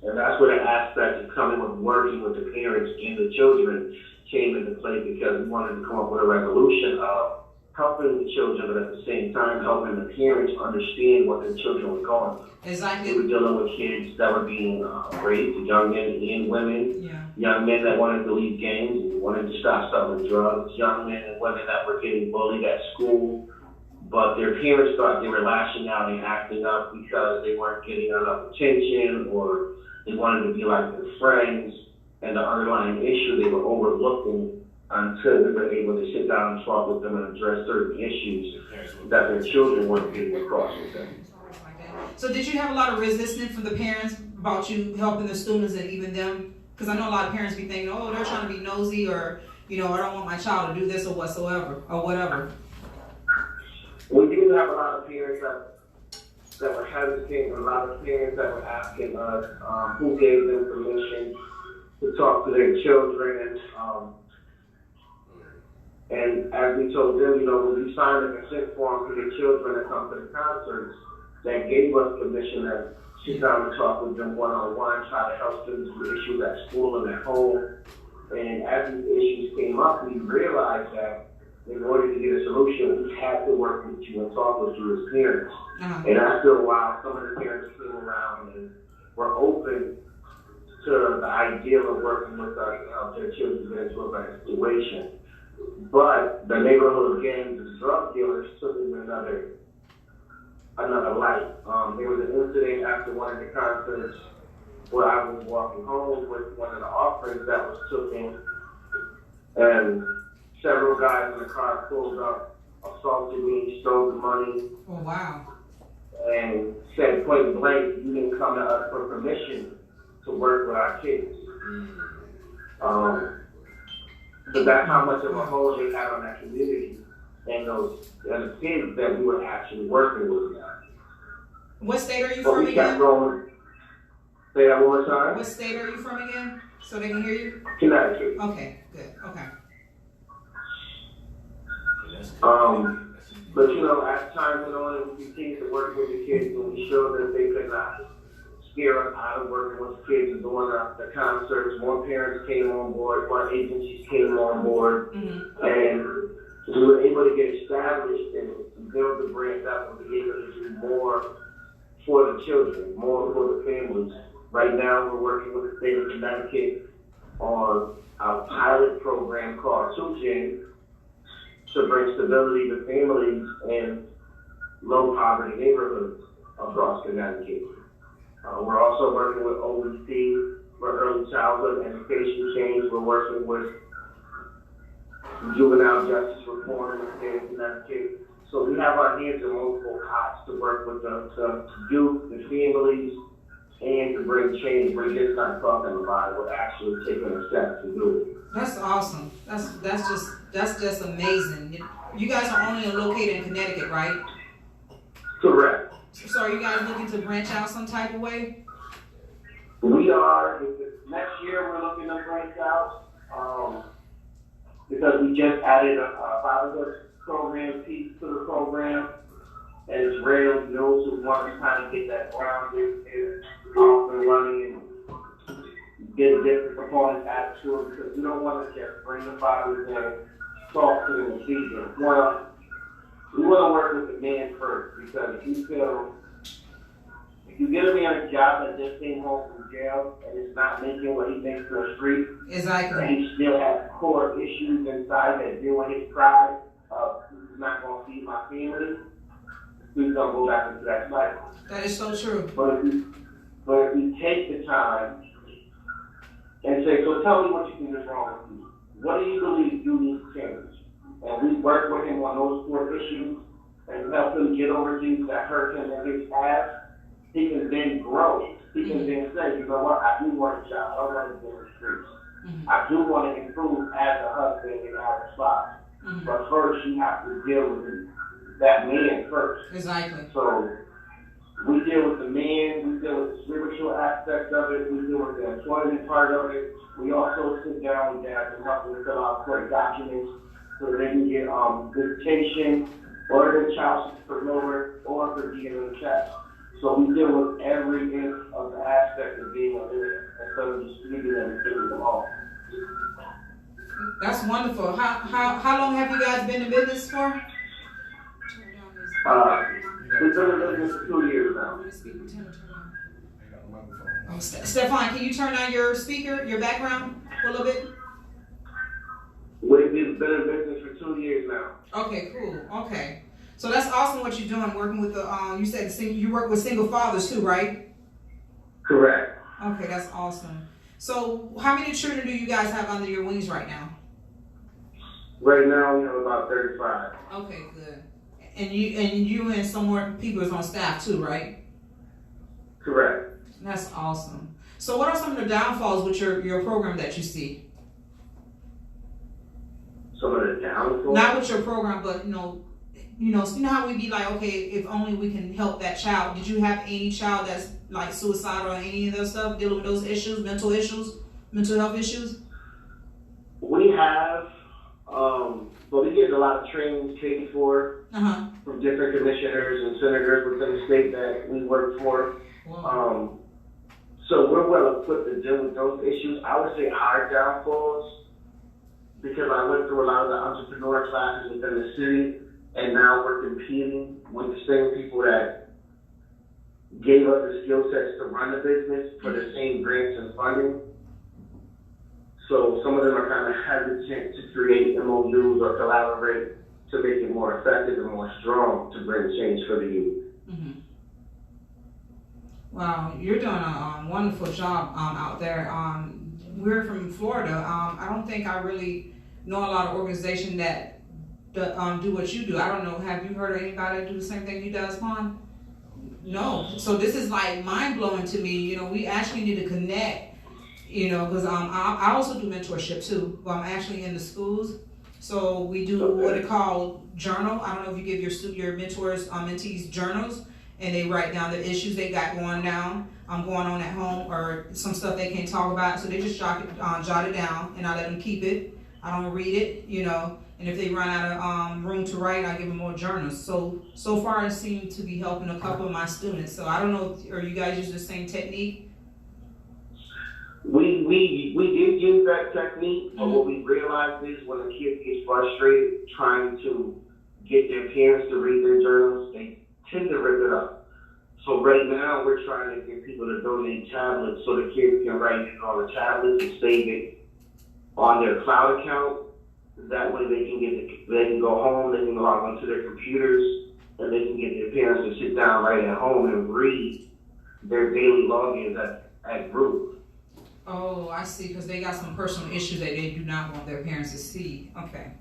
And that's where the aspect of coming with working with the parents and the children came into play, because we wanted to come up with a resolution of helping the children, but at the same time helping the parents understand what their children were going through. Exactly. We were dealing with kids that were being raped, young men and women, young men that wanted to leave gangs and wanted to stop selling drugs, young men and women that were getting bullied at school, but their parents thought they were lashing out and acting up because they weren't getting enough attention, or they wanted to be like their friends, and the underlying issue they were overlooking until we were able to sit down and talk with them and address certain issues that their children weren't getting across with them. So did you have a lot of resistance from the parents about you helping the students and even them? Because I know a lot of parents be thinking, oh, they're trying to be nosy, or, you know, I don't want my child to do this or whatsoever, or whatever. We do have a lot of parents that were hesitant, and a lot of parents that were asking us who gave them permission to talk to their children. And as we told them, you know, when we signed a consent form for their children that come to the concerts, that gave us permission to sit down and talk with them one-on-one, try to help them through issues at school and at home. And as these issues came up, we realized that in order to get a solution, we had to work with you and talk with you as parents. And after a while, some of the parents came around and were open to to the ideal of working with us to help their children get into a better situation. But the neighborhood gangs and drug dealers took it another light. There was an incident after one of the concerts where I was walking home with one of the offerings that was taken, and several guys in the car pulled up, assaulted me, stole the money. Oh, wow. And said point blank, you didn't come to us for permission to work with our kids. So that's how much of a hold they had on that community and the kids that we were actually working with. What state are you So from we kept again? going. Say that one more time. What state are you from again? So they can hear you? Connecticut. Okay, good. Okay. But as time went on, we continued to work with the kids, and we showed that they could not scare us out of working with the kids and doing the concerts. More parents came on board, more agencies came on board, and we were able to get established and build the brand up and be able to do more for the children, more for the families. Right now, we're working with the state of Connecticut on a pilot program called 2Gen to bring stability to families in low poverty neighborhoods across Connecticut. We're also working with OEC for early childhood education change. We're working with juvenile justice reform in the state of Connecticut. So we have our hands in multiple pots to work with the youth, the families, and to bring change. We're just not talking about it. We're actually taking a step to do it. That's awesome. That's just amazing. You guys are only located in Connecticut, right? Correct. So are you guys looking to branch out some type of way? We are. Next year we're looking to branch out because we just added a fatherhood program piece to the program, and it's rare those who want to kind of get that grounded and off and running and get a different component attitude, because we don't want to just bring the fathers in, talk to them and feed them. Well, we want to work with the man first, because if you get a man a job that just came home from jail and is not making what he makes in the street, exactly, and he still has core issues inside that deal with his pride of he's not going to feed my family, he's going to go back into that cycle. That is so true. But if you take the time and say, so tell me what you think is wrong with you. What do you believe you need to change? And we work with him on those core issues and help him get over things that hurt him in his past. He can then grow. He can then say, you know what, I do want a job. I don't want to be in the streets. I do want to improve as a husband and as a father. But first, you have to deal with that man first. Exactly. So we deal with the man, we deal with the spiritual aspect of it, we deal with the employment part of it. We also sit down with dads and help them fill out court documents so they can get visitation or their child support lower or for being in the check. So we deal with every inch of the aspect of being a leader instead of just leaving them and giving them all. That's wonderful. How long have you guys been in business for? We've been in business for 2 years now. Oh, Stefan, can you turn on your speaker, your background for a little bit? We've been in business for 2 years now. Okay, cool. Okay. So that's awesome what you're doing, working with the, you said you work with single fathers too, right? Correct. Okay, that's awesome. So how many children do you guys have under your wings right now? Right now, we have about 35. Okay, good. And you and some more people is on staff too, right? Correct. That's awesome. So what are some of the downfalls with your program that you see? Some of the downfalls? Not with your program, but you know how we be like, okay, if only we can help that child. Did you have any child that's like suicidal or any of those stuff, dealing with those issues, mental health issues? We have, but we get a lot of trainings paid for from different commissioners and senators within the state that we work for. Wow. So we're well equipped to deal with those issues. I would say our downfalls, because I went through a lot of the entrepreneur classes within the city, and now we're competing with the same people that gave us the skill sets to run the business for the same grants and funding. So some of them are kind of hesitant to create MOUs or collaborate to make it more effective and more strong to bring change for the youth. Mm-hmm. Wow, you're doing a wonderful job out there. We're from Florida. I don't think I really know a lot of organizations that do what you do. I don't know. Have you heard of anybody do the same thing you does, Juan? No. So this is like mind blowing to me. You know, we actually need to connect. You know, because I also do mentorship too. But I'm actually in the schools. So we do what they call journal. I don't know if you give your mentors, mentees journals, and they write down the issues they got going on at home, or some stuff they can't talk about. So they just jot it down, and I let them keep it. I don't read it, you know. And if they run out of room to write, I give them more journals. So far, it seemed to be helping a couple of my students. So I don't know, are you guys using the same technique? We did use that technique, but what we realized is when a kid gets frustrated trying to get their parents to read their journals, they tend to rip it up. So right now we're trying to get people to donate tablets so the kids can write it on the tablets and save it on their cloud account. That way they can go home, they can log onto their computers, and they can get their parents to sit down right at home and read their daily logins at group. Oh, I see, because they got some personal issues that they do not want their parents to see. Okay.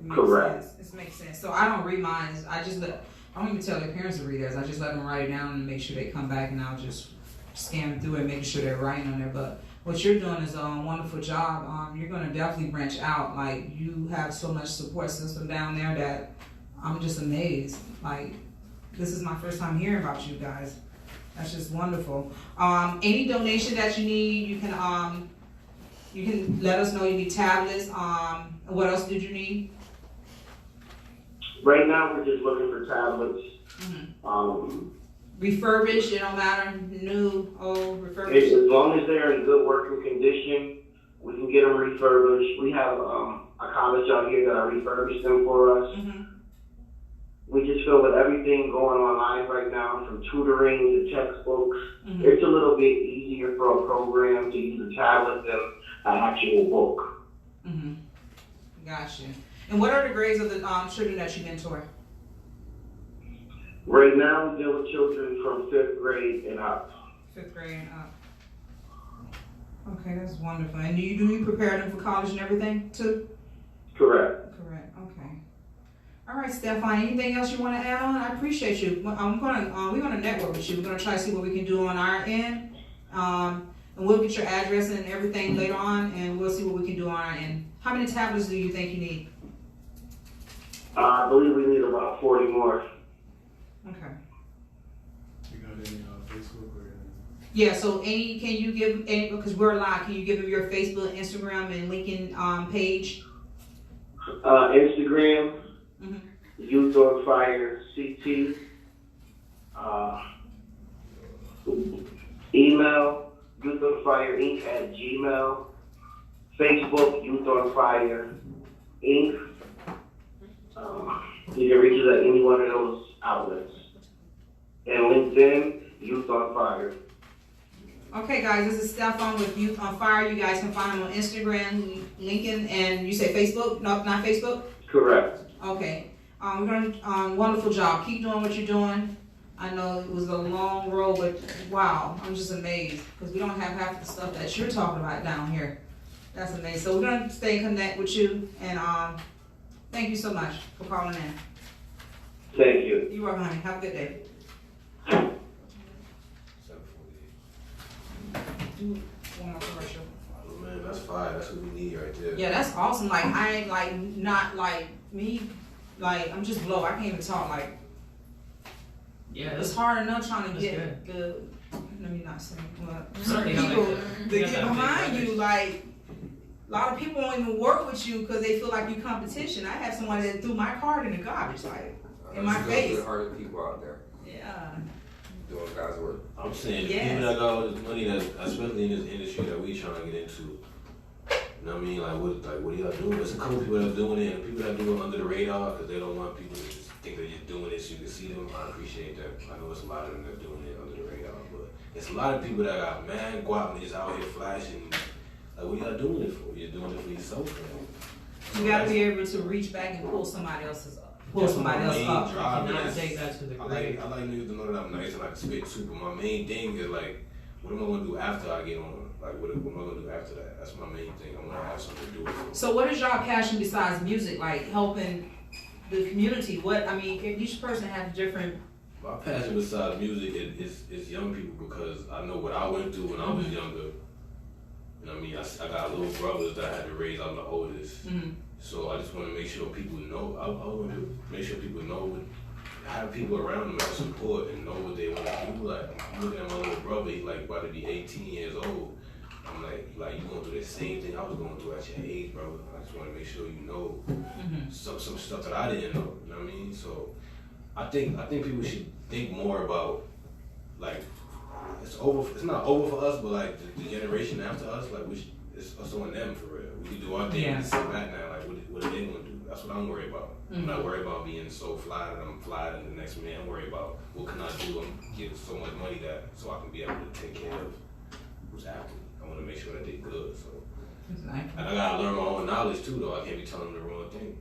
Correct. It makes sense. So I don't read mine. I don't even tell their parents to read theirs. I just let them write it down and make sure they come back, and I'll just scan through it, making sure they're writing on there. But what you're doing is a wonderful job. You're going to definitely branch out. Like, you have so much support system down there that I'm just amazed. Like, this is my first time hearing about you guys. That's just wonderful. Any donation that you need, you can let us know. You need tablets. What else did you need? Right now, we're just looking for tablets. Mm-hmm. Refurbished, it don't matter. New, old, refurbished. As long as they're in good working condition, we can get them refurbished. We have a college out here that refurbished them for us. Mm-hmm. We just feel with everything going online right now, from tutoring to textbooks, mm-hmm. It's a little bit easier for a program to use a tablet than an actual book. Mm-hmm. Gotcha. And what are the grades of the children that you mentor? Right now, we deal with children from 5th grade and up. 5th grade and up. Okay, that's wonderful. And do you prepare them for college and everything too? Correct. Correct. Okay. All right, Stefan. Anything else you want to add on? I appreciate you. We're gonna network with you. We're gonna try to see what we can do on our end, and we'll get your address and everything later on, and we'll see what we can do on our end. How many tablets do you think you need? I believe we need about 40 more. Okay. You got any Facebook or anything? Yeah. So can you give any, because we're live? Can you give them your Facebook, Instagram, and LinkedIn page? Instagram. Mm-hmm. Youth on Fire CT. Email Youth on Fire Inc. at Gmail. Facebook Youth on Fire Inc. You can reach us at any one of those outlets. And LinkedIn Youth on Fire. Okay, guys, this is Stefan with Youth on Fire. You guys can find him on Instagram, LinkedIn, and you say Facebook? No, not Facebook? Correct. Okay. We're going wonderful job. Keep doing what you're doing. I know it was a long road, but wow, I'm just amazed because we don't have half the stuff that you're talking about down here. That's amazing. So we're going to stay connect with you, and thank you so much for calling in. Thank you. You're welcome, honey. Have a good day. Do one more commercial. Oh, man, that's fine. That's what we need right there. Yeah, that's awesome. Like, I ain't like, not like me. Like, I'm just blow. I can't even talk. Like, yeah, it's hard enough trying to get the, let me not say, certain Yeah, people like to get behind you. Like, a lot of people won't even work with you because they feel like you competition. I have someone that threw my card in the garbage, like, in my face. Good-hearted people out there. Yeah. Doing God's work. I'm saying, Yes. people that got all this money, that especially in this industry that we trying to get into, you know what I mean? What are y'all doing? There's a couple people that are doing it, and people that do it under the radar because they don't want people to just think that you're doing it so you can see them. I appreciate that. I know it's a lot of them that are doing it under the radar, but it's a lot of people that got mad guap and just out here flashing. Like, what y'all doing it for? You're doing it for yourself, man. You gotta be able to reach back and pull somebody else up. You cannot take that to the grave. I like niggas to know that I'm nice and I can spit too, but my main thing is like, what am I gonna do after I get on? Like, what am I gonna do after that? That's my main thing. I wanna have something to do with it. So what is y'all passion besides music? Like helping the community? What, I mean, each person has different. My passion besides music is young people, because I know what I went through when I was younger. You know what I mean? I got little brothers that I had to raise. I'm the oldest. So I just want to make sure people know. I want to make sure people know, have people around them that support and know what they want to do. Like, I'm looking at my little brother, he's like about to be 18 years old. I'm like you going through the same thing I was going through at your age, bro. I just want to make sure you know some stuff that I didn't know. You know what I mean? So I think people should think more about, like, it's not over for us, but like the generation after us, like it's us on them for real. We can do our thing and sit back now. Like, what are they gonna do? That's what I'm worried about. I'm not worried about being so fly that I'm fly than the next man. I'm worried about what can I do. I'm getting so much money that so I can be able to take care of who's after me. I want to make sure that they're good. So, and I gotta learn my own knowledge too, though. I can't be telling them the wrong thing.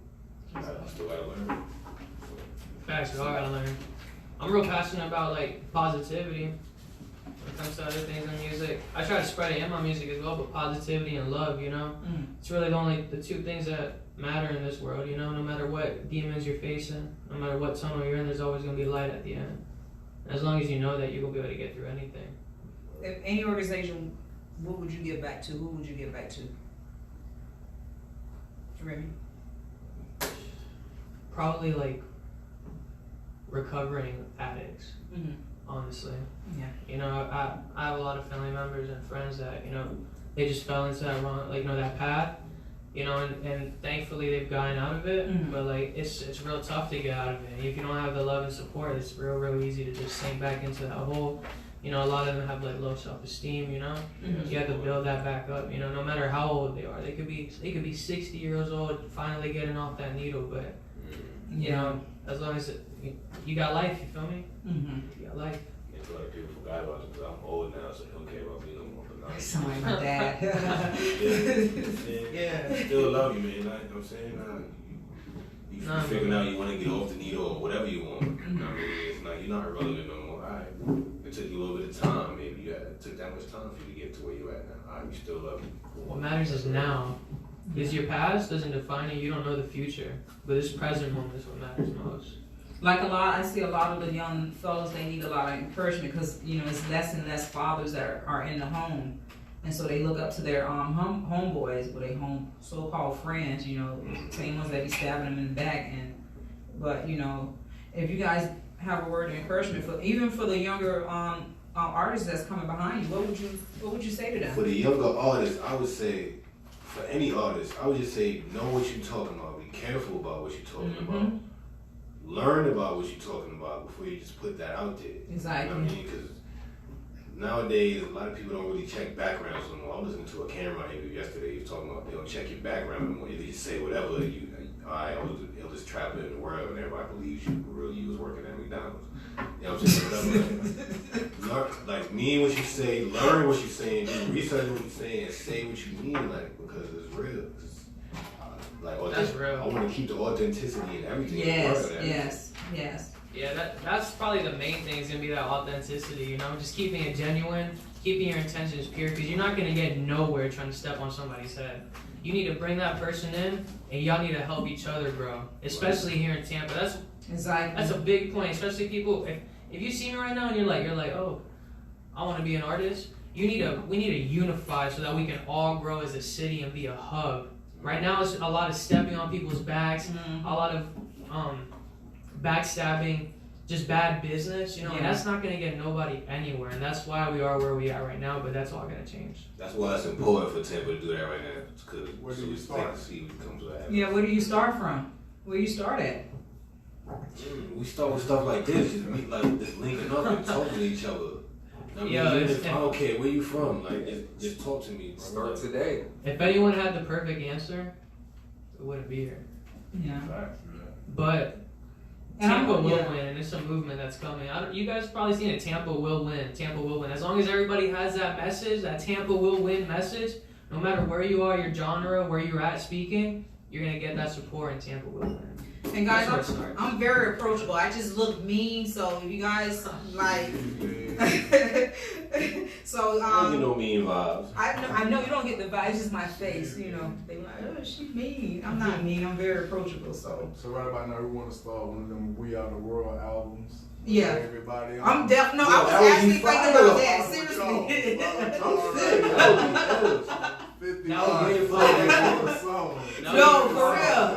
I still gotta learn. Facts, I gotta learn. I'm real passionate about like positivity. When it comes to other things in music, I try to spread it in my music as well, but positivity and love, you know? It's really the two things that matter in this world, you know? No matter what demons you're facing, no matter what tunnel you're in, there's always going to be light at the end. And as long as you know that, you're going to be able to get through anything. If any organization, what would you give back to? Who would you give back to? Remy? Probably like recovering addicts. Honestly. Yeah. You know, I have a lot of family members and friends that, you know, they just fell into that wrong, like, you know, that path, you know, and thankfully they've gotten out of it, but like, it's real tough to get out of it. And if you don't have the love and support, it's real easy to just sink back into that hole. You know, a lot of them have like low self-esteem, you know? You have to build that back up, you know, no matter how old they are. They could be 60 years old, finally getting off that needle, but, you know, as long as you got life, you feel me? You got life. I feel like people forgot about it because I'm old now, so they don't care about me no more. But now, sound like my dad. yeah. Still love you, man. You know what I'm saying? You figuring out you want to get off the needle or whatever you want. You know what I mean? It's not, you're not irrelevant no more. All right. It took you a little bit of time. Maybe it took that much time for you to get to where you're at now. All right, we still love you. What matters is now. Because your past doesn't define you. You don't know the future. But this present moment is what matters most. Like I see a lot of the young fellas, they need a lot of encouragement because, you know, it's less and less fathers that are in the home. And so they look up to their homeboys, or their so-called friends, you know, same ones that be stabbing them in the back. But, you know, if you guys have a word of encouragement even for the younger artists that's coming behind you, what would you say to them? For the younger artists, I would say, for any artist, I would just say, know what you're talking about. Be careful about what you're talking about. Learn about what you're talking about before you just put that out there. Exactly. You know what I mean? Because nowadays, a lot of people don't really check backgrounds anymore. I was listening to a camera interview yesterday. He was talking about they don't check your background anymore. You just say whatever. I was the illest trapper in the world, and everybody believes you. Really, you was working at McDonald's. You know what I'm saying? Whatever. Like, mean what you say, learn what you're saying, do research what you're saying, and say what you mean, like, because it's real. Like, that's real. I want to keep the authenticity in everything. Yes. Yeah, that's probably the main thing is going to be that authenticity, you know? Just keeping it genuine, keeping your intentions pure, because you're not going to get nowhere trying to step on somebody's head. You need to bring that person in, and y'all need to help each other grow, especially here in Tampa. That's a big point, especially people, if you see me right now and you're like, oh, I want to be an artist, we need to unify so that we can all grow as a city and be a hub. Right now, it's a lot of stepping on people's backs, a lot of backstabbing, just bad business, you know, and that's not going to get nobody anywhere, and that's why we are where we are right now, but that's all going to change. That's why it's important for Tampa to do that right now, because where do you start? See what comes with that. Yeah, where do you start from? Where you start at? We start with stuff like this, just meet like this, linking up and talking to each other. I mean, I don't care where you from, like just talk to me. Bro. Start today. If anyone had the perfect answer, it wouldn't be here. Yeah. But Tampa will win, and there's some movement that's coming. You guys probably seen it. Tampa will win. Tampa will win. As long as everybody has that message, that Tampa will win message, no matter where you are, your genre, where you're at speaking, you're gonna get that support, and Tampa will win. And guys, I'm very approachable. I just look mean, so if you guys like, so you know mean vibes. I know you don't get the vibes. It's just my face, you know. They were like, oh, she mean. I'm not mean. I'm very approachable. So right about now, we want to start one of them "We Are the World" albums. Yeah. Everybody. I'm definitely. No, I was actually thinking about that. Seriously. No, for real.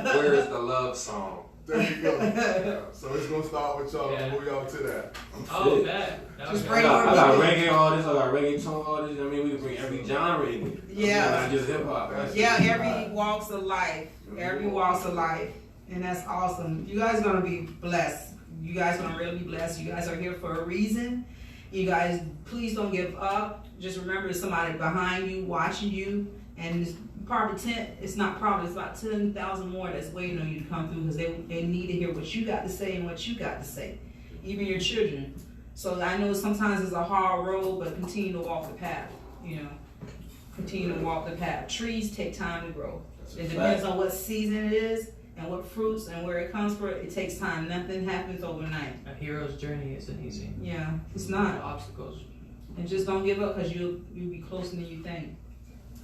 Where is the love song? There you go. So it's gonna start with y'all. Move y'all to that. Oh, that. Just I got reggae artists. I got reggaeton artists. I mean, we can bring every genre in. Yeah. Not just hip hop. Yeah, every walks of life. Every walks of life. And that's awesome. You guys are gonna be blessed. You guys are gonna really be blessed. You guys are here for a reason. You guys, please don't give up. Just remember there's somebody behind you, watching you, and it's probably 10, it's not probably, it's about 10,000 more that's waiting on you to come through because they need to hear what you got to say and what you got to say, even your children. So I know sometimes it's a hard road, but continue to walk the path, you know. Continue to walk the path. Trees take time to grow. It depends on what season it is and what fruits and where it comes from. It takes time. Nothing happens overnight. A hero's journey isn't easy. Yeah, it's not. Obstacles. And just don't give up because you'll be closer than you think.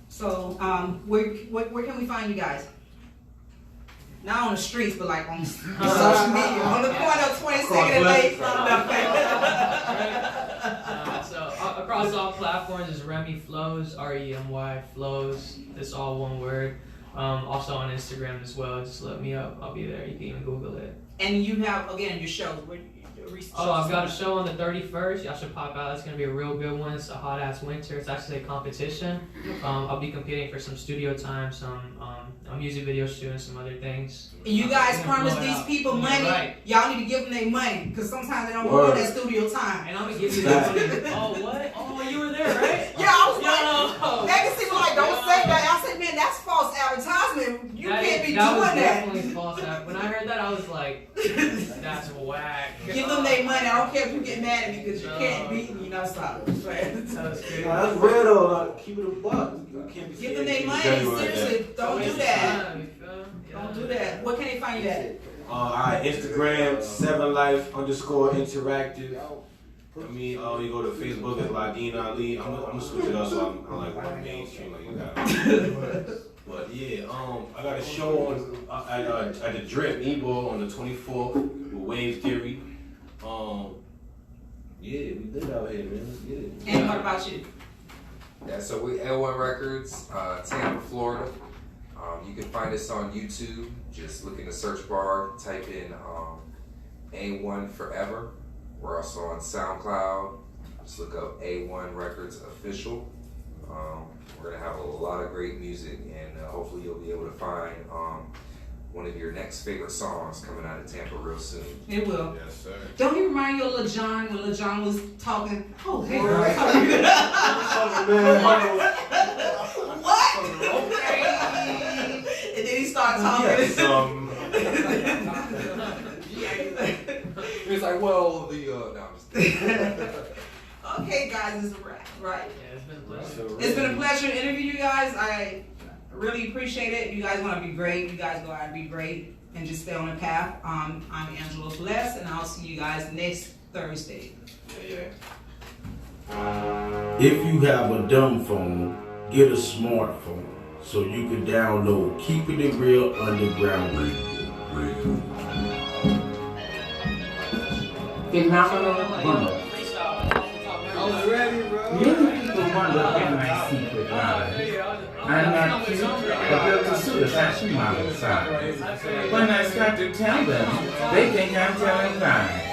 So, where can we find you guys? Not on the streets, but like on social media. On the corner of 22nd and Lake. So across all platforms is Remy Flows, R-E-M-Y Flows. It's all one word. Also on Instagram as well. Just look me up. I'll be there. You can even Google it. And you have, again, your shows. Oh, I've got a show on the 31st. Y'all should pop out. It's going to be a real good one. It's a hot ass winter. It's actually a competition. I'll be competing for some studio time, some music video shooting, some other things. And you guys promise these people money. Right. Y'all need to give them their money because sometimes they don't go in that studio time. And I'm going to give you that money. Oh, what? Oh, you were there, right? Yeah, I was like, Legacy was like, don't say that. I said, man, that's false advertisement. You can't be doing that. That was definitely false advertisement. When I heard that, I was like, that's whack. Give them their money. I don't care if you get mad at me because you can't beat me. You know, stop. That's real though. Like, keep it a buck. Give them their money. Seriously, don't do that. Don't do that. What can they find you at? Alright, Instagram, 7life_interactive. I mean, you go to Facebook at Ladine Ali. I'm gonna switch it up so I'm like one mainstream like you got. But yeah, I got a show on at the Drip Ebo on the 24th with Wave Theory. Yeah, we did out here, man. Let's get it. And what about you? Yeah, so we L1 Records, Tampa, Florida. You can find us on YouTube. Just look in the search bar, type in A1 Forever. We're also on SoundCloud. Just look up A1 Records Official. We're gonna have a lot of great music, and hopefully you'll be able to find one of your next favorite songs coming out of Tampa real soon. It will. Yes, sir. Don't you remind you of Lil Jon when Lil Jon was talking? Oh, hey, Right. What? Okay. And then he started talking. He was like, well, no, I'm just kidding. Okay, guys, it's a wrap, right? Yeah, it's been a pleasure. It's been a pleasure to interview you guys. I really appreciate it. You guys want to be great. You guys go out and be great and just stay on the path. I'm Angela Bless, and I'll see you guys next Thursday. If you have a dumb phone, get a smartphone so you can download Keepin It Real Underground Radio. Many people wonder at my secret life. I'm not cute, but built to suit a fashion model size. When I start to tell them, they think I'm telling lies.